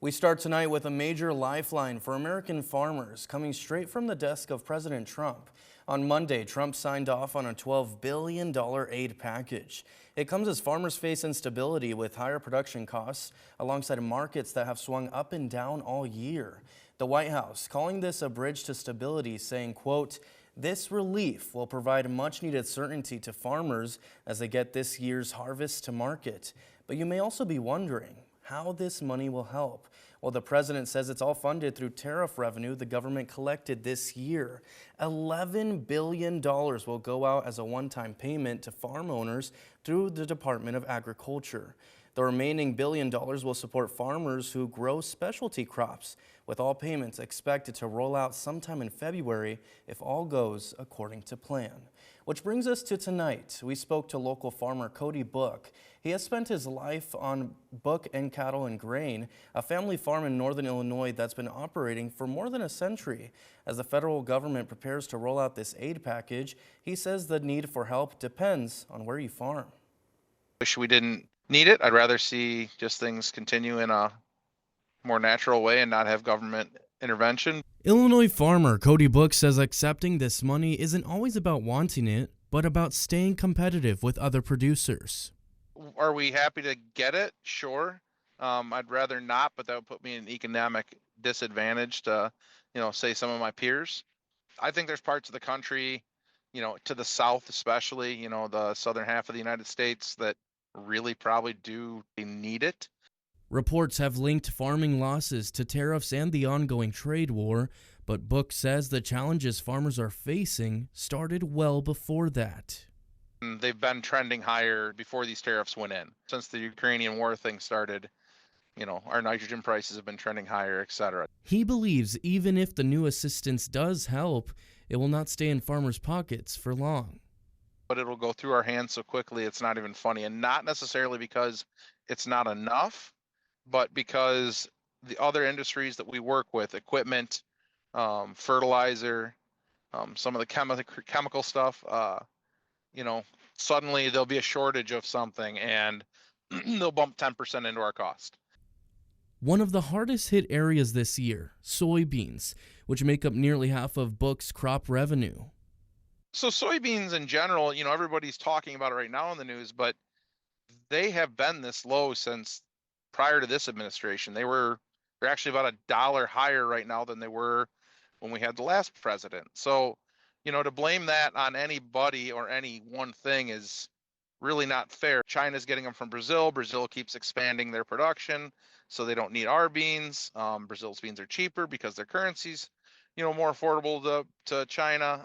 We start tonight with a major lifeline for American farmers coming straight from the desk of President Trump. On Monday, Trump signed off on a $12 billion aid package. It comes as farmers face instability with higher production costs alongside markets that have swung up and down all year. The White House calling this a bridge to stability, saying, quote, "This relief will provide much needed certainty to farmers as they get this year's harvest to market." But you may also be wondering how this money will help. Well, the president says it's all funded through tariff revenue the government collected this year. $11 billion will go out as a one-time payment to farm owners through the Department of Agriculture. The remaining $1 billion will support farmers who grow specialty crops, with all payments expected to roll out sometime in February if all goes according to plan. Which brings us to tonight. We spoke to local farmer Cody Book. He has spent his life on book and cattle and grain, a family farm in northern Illinois that's been operating for more than a century. As the federal government prepares to roll out this aid package, he says the need for help depends on where you farm. Wish we didn't need it. I'd rather see just things continue in a more natural way and not have government intervention. Illinois farmer Cody Book says accepting this money isn't always about wanting it, but about staying competitive with other producers. Are we happy to get it? Sure. I'd rather not, but that would put me in an economic disadvantage to, say some of my peers. I think there's parts of the country, to the south especially, the southern half of the United States that really probably do need it. Reports have linked farming losses to tariffs and the ongoing trade war, but Book says the challenges farmers are facing started well before that. They've been trending higher before these tariffs went in. Since the Ukrainian war thing started, our nitrogen prices have been trending higher, etc. He believes even if the new assistance does help, it will not stay in farmers' pockets for long. But it'll go through our hands so quickly it's not even funny, and not necessarily because it's not enough, but because the other industries that we work with, equipment, fertilizer, some of the chemical stuff, suddenly there'll be a shortage of something and they'll bump 10% into our cost. One of the hardest hit areas this year, soybeans, which make up nearly half of Book's crop revenue. So soybeans in general, everybody's talking about it right now in the news, but they have been this low since prior to this administration. They're actually about $1 higher right now than they were when we had the last president. So, to blame that on anybody or any one thing is really not fair. China's getting them from Brazil. Brazil keeps expanding their production, so they don't need our beans. Brazil's beans are cheaper because their currency's, more affordable to China.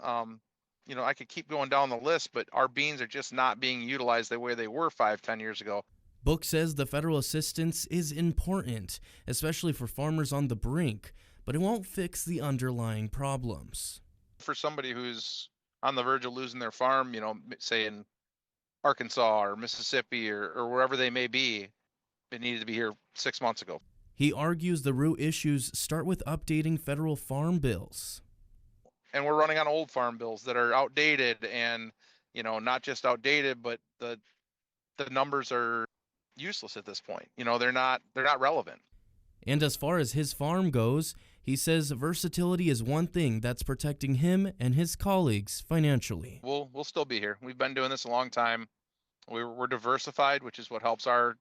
I could keep going down the list, but our beans are just not being utilized the way they were 5-10 years ago. Book says the federal assistance is important, especially for farmers on the brink, but it won't fix the underlying problems. For somebody who's on the verge of losing their farm, say in Arkansas or Mississippi or wherever they may be, it needed to be here 6 months ago. He argues the root issues start with updating federal farm bills. And we're running on old farm bills that are outdated and, not just outdated, but the numbers are useless at this point. They're not relevant. And as far as his farm goes, he says versatility is one thing that's protecting him and his colleagues financially. We'll still be here. We've been doing this a long time. We're diversified, which is what helps our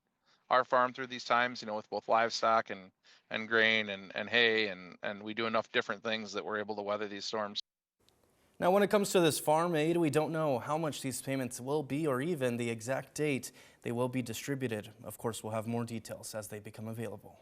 farm through these times, with both livestock and grain and hay, and we do enough different things that we're able to weather these storms. Now, when it comes to this farm aid, we don't know how much these payments will be or even the exact date they will be distributed. Of course, we'll have more details as they become available.